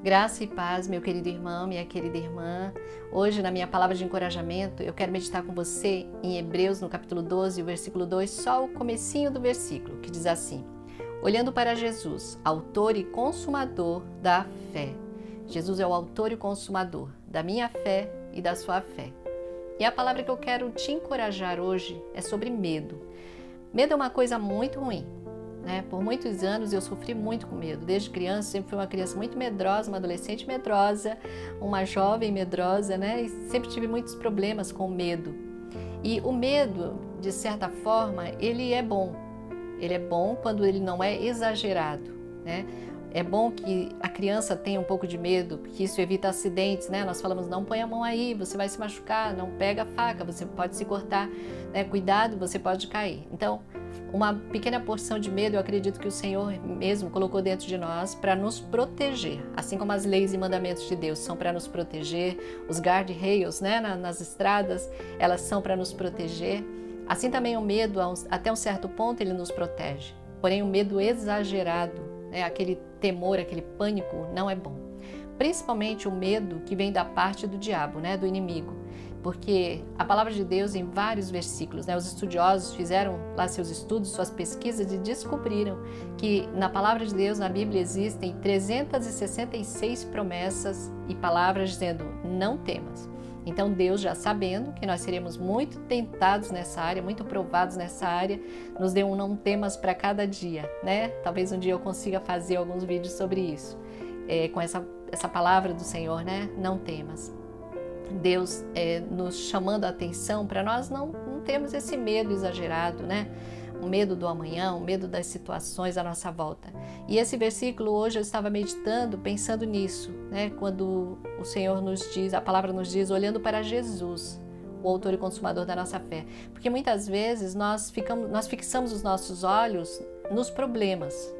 Graça e paz, meu querido irmão, minha querida irmã. Hoje, na minha palavra de encorajamento, eu quero meditar com você em Hebreus, no capítulo 12, o versículo 2, só o comecinho do versículo, que diz assim: olhando para Jesus, autor e consumador da fé. Jesus é o autor e consumador da minha fé e da sua fé. E a palavra que eu quero te encorajar hoje é sobre medo. Medo é uma coisa muito ruim. Por muitos anos eu sofri muito com medo. Desde criança, sempre fui uma criança muito medrosa, uma adolescente medrosa, uma jovem medrosa, E sempre tive muitos problemas com medo. E o medo, de certa forma, ele é bom. Ele é bom quando ele não é exagerado, É bom que a criança tenha um pouco de medo, porque isso evita acidentes, Nós falamos, não põe a mão aí, você vai se machucar, não pega a faca, você pode se cortar, Cuidado, você pode cair. Então, uma pequena porção de medo, eu acredito que o Senhor mesmo colocou dentro de nós para nos proteger, assim como as leis e mandamentos de Deus são para nos proteger, os guardrails, nas estradas, elas são para nos proteger. Assim também o medo, até um certo ponto, ele nos protege. Porém, o medo exagerado, aquele temor, aquele pânico, não é bom. Principalmente o medo que vem da parte do diabo, do inimigo. Porque a palavra de Deus, em vários versículos, os estudiosos fizeram lá seus estudos, suas pesquisas e descobriram que na palavra de Deus, na Bíblia, existem 366 promessas e palavras dizendo, não temas. Então Deus, já sabendo que nós seremos muito tentados nessa área, muito provados nessa área, nos deu um não temas para cada dia, Talvez um dia eu consiga fazer alguns vídeos sobre isso, com essa palavra do Senhor, não temas. Deus nos chamando a atenção para nós não termos esse medo exagerado, O medo do amanhã, o medo das situações à nossa volta. E esse versículo hoje eu estava meditando, pensando nisso, Quando o Senhor nos diz, a palavra nos diz, olhando para Jesus, o autor e consumador da nossa fé. Porque muitas vezes nós fixamos os nossos olhos nos problemas.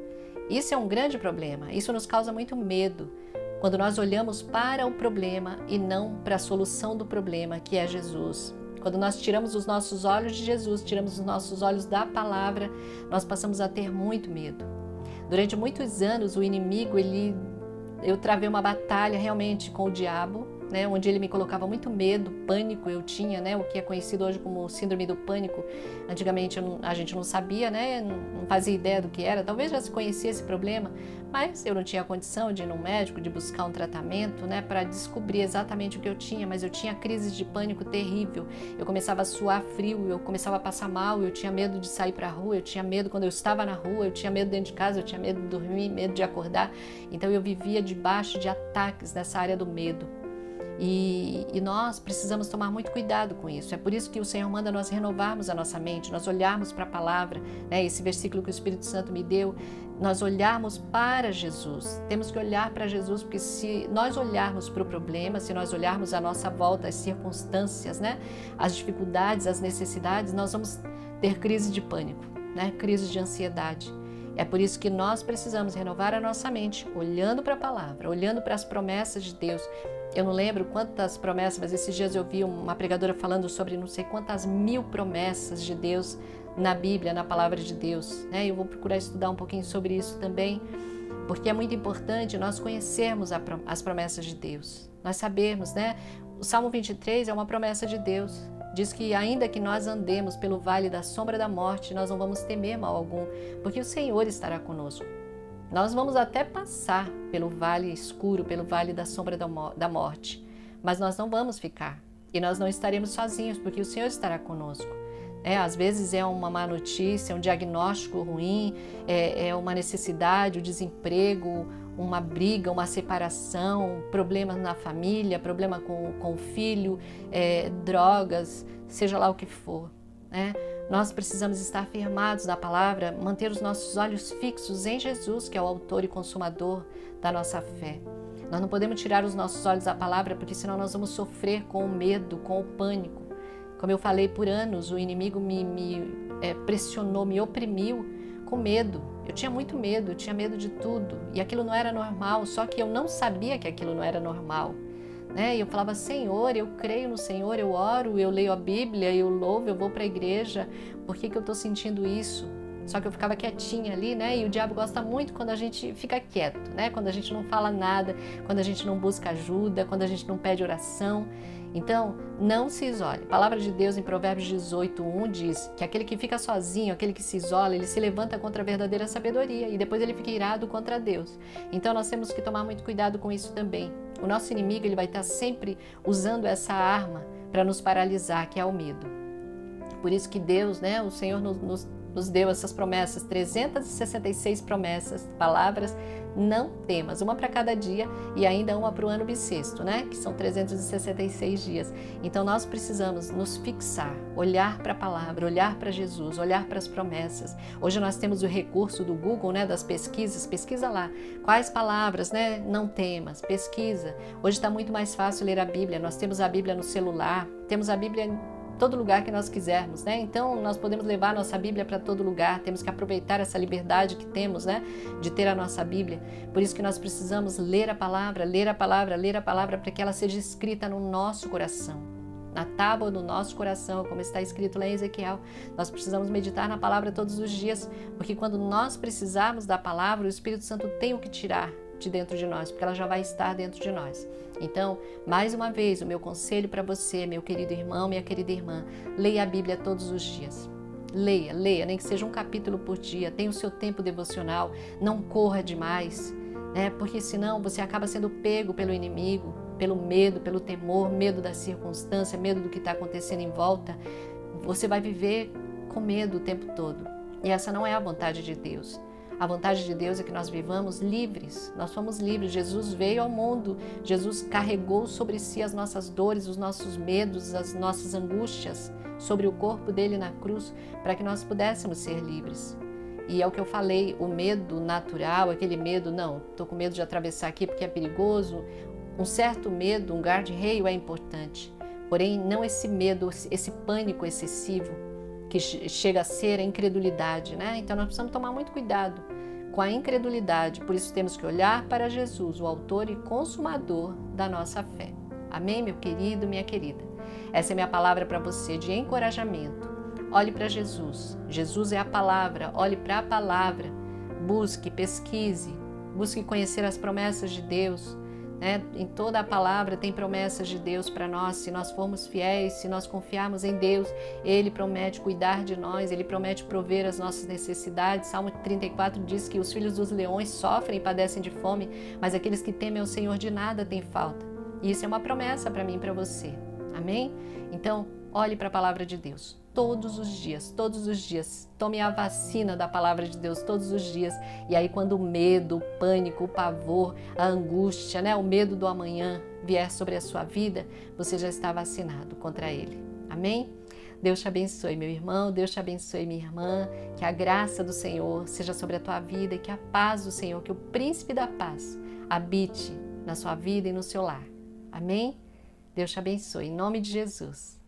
Isso é um grande problema, isso nos causa muito medo. Quando nós olhamos para o problema e não para a solução do problema, que é Jesus. Quando nós tiramos os nossos olhos de Jesus, tiramos os nossos olhos da palavra, nós passamos a ter muito medo. Durante muitos anos, o inimigo, eu travei uma batalha realmente com o diabo, onde ele me colocava muito medo, pânico. Eu tinha, o que é conhecido hoje como síndrome do pânico. Antigamente a gente não sabia, não fazia ideia do que era. Talvez já se conhecia esse problema, mas eu não tinha condição de ir no médico, de buscar um tratamento, para descobrir exatamente o que eu tinha. Mas eu tinha crises de pânico terrível. Eu começava a suar frio, eu começava a passar mal, eu tinha medo de sair para a rua, eu tinha medo quando eu estava na rua, eu tinha medo dentro de casa, eu tinha medo de dormir, medo de acordar. Então eu vivia debaixo de ataques nessa área do medo. E nós precisamos tomar muito cuidado com isso. É por isso que o Senhor manda nós renovarmos a nossa mente, nós olharmos para a palavra, esse versículo que o Espírito Santo me deu, nós olharmos para Jesus. Temos que olhar para Jesus, porque se nós olharmos para o problema, se nós olharmos à nossa volta as circunstâncias, as dificuldades, as necessidades, nós vamos ter crise de pânico, crise de ansiedade. É por isso que nós precisamos renovar a nossa mente, olhando para a palavra, olhando para as promessas de Deus. Eu não lembro quantas promessas, mas esses dias eu vi uma pregadora falando sobre não sei quantas mil promessas de Deus na Bíblia, na palavra de Deus. Eu vou procurar estudar um pouquinho sobre isso também, porque é muito importante nós conhecermos as promessas de Deus. Nós sabermos, O Salmo 23 é uma promessa de Deus. Diz que ainda que nós andemos pelo vale da sombra da morte, nós não vamos temer mal algum, porque o Senhor estará conosco. Nós vamos até passar pelo vale escuro, pelo vale da sombra da morte, mas nós não vamos ficar. E nós não estaremos sozinhos, porque o Senhor estará conosco. Às vezes é uma má notícia, um diagnóstico ruim, é uma necessidade, o desemprego, uma briga, uma separação, problemas na família, problema com o filho, drogas, seja lá o que for, Nós precisamos estar firmados na palavra, manter os nossos olhos fixos em Jesus, que é o autor e consumador da nossa fé. Nós não podemos tirar os nossos olhos da palavra, porque senão nós vamos sofrer com o medo, com o pânico. Como eu falei, por anos, o inimigo me pressionou, me oprimiu com medo. Eu tinha muito medo, eu tinha medo de tudo. E aquilo não era normal, só que eu não sabia que aquilo não era normal. E eu falava, Senhor, eu creio no Senhor, eu oro, eu leio a Bíblia, eu louvo, eu vou para a igreja. Por que eu estou sentindo isso? só que eu ficava quietinha ali, né? E o diabo gosta muito quando a gente fica quieto, né? Quando a gente não fala nada, quando a gente não busca ajuda, quando a gente não pede oração. Então, não se isole. A palavra de Deus em Provérbios 18:1 diz que aquele que fica sozinho, aquele que se isola, ele se levanta contra a verdadeira sabedoria e depois ele fica irado contra Deus. Então, nós temos que tomar muito cuidado com isso também. O nosso inimigo, ele vai estar sempre usando essa arma para nos paralisar, que é o medo. Por isso que Deus, né, o Senhor nos deu essas promessas, 366 promessas, palavras, não temas, uma para cada dia e ainda uma para o ano bissexto, né? Que são 366 dias. Então nós precisamos nos fixar, olhar para a palavra, olhar para Jesus, olhar para as promessas. Hoje nós temos o recurso do Google, né? Das pesquisas, pesquisa lá. Quais palavras, né? Não temas, pesquisa. Hoje está muito mais fácil ler a Bíblia, nós temos a Bíblia no celular, temos a Bíblia todo lugar que nós quisermos, né? Então nós podemos levar a nossa Bíblia para todo lugar, temos que aproveitar essa liberdade que temos, né? De ter a nossa Bíblia. Por isso que nós precisamos ler a palavra, ler a palavra, ler a palavra para que ela seja escrita no nosso coração, na tábua do nosso coração, como está escrito lá em Ezequiel. Nós precisamos meditar na palavra todos os dias, porque quando nós precisarmos da palavra, o Espírito Santo tem o que tirar de dentro de nós, porque ela já vai estar dentro de nós. Então, mais uma vez, o meu conselho para você, meu querido irmão, minha querida irmã, leia a Bíblia todos os dias. Leia, nem que seja um capítulo por dia, tenha o seu tempo devocional, não corra demais, né? Porque senão você acaba sendo pego pelo inimigo, pelo medo, pelo temor, medo da circunstância, medo do que está acontecendo em volta. Você vai viver com medo o tempo todo. E essa não é a vontade de Deus. A vontade de Deus é que nós vivamos livres, nós somos livres. Jesus veio ao mundo, Jesus carregou sobre si as nossas dores, os nossos medos, as nossas angústias sobre o corpo dele na cruz, para que nós pudéssemos ser livres. E é o que eu falei, o medo natural, aquele medo, não, estou com medo de atravessar aqui porque é perigoso. Um certo medo, um guarda-reio é importante, porém não esse medo, esse pânico excessivo, que chega a ser a incredulidade, né? Então nós precisamos tomar muito cuidado com a incredulidade, por isso temos que olhar para Jesus, o autor e consumador da nossa fé. Amém, meu querido, minha querida? Essa é minha palavra para você de encorajamento. Olhe para Jesus, Jesus é a palavra, olhe para a palavra, busque, pesquise, busque conhecer as promessas de Deus. Em toda a palavra tem promessas de Deus para nós. Se nós formos fiéis, se nós confiarmos em Deus, Ele promete cuidar de nós, Ele promete prover as nossas necessidades. Salmo 34 diz que os filhos dos leões sofrem e padecem de fome, mas aqueles que temem ao Senhor de nada têm falta. E isso é uma promessa para mim e para você. Amém? Então, olhe para a palavra de Deus todos os dias. Tome a vacina da palavra de Deus todos os dias. E aí quando o medo, o pânico, o pavor, a angústia, o medo do amanhã vier sobre a sua vida, você já está vacinado contra ele. Amém? Deus te abençoe, meu irmão, Deus te abençoe, minha irmã, que a graça do Senhor seja sobre a tua vida e que a paz do Senhor, que o príncipe da paz habite na sua vida e no seu lar. Amém? Deus te abençoe, em nome de Jesus.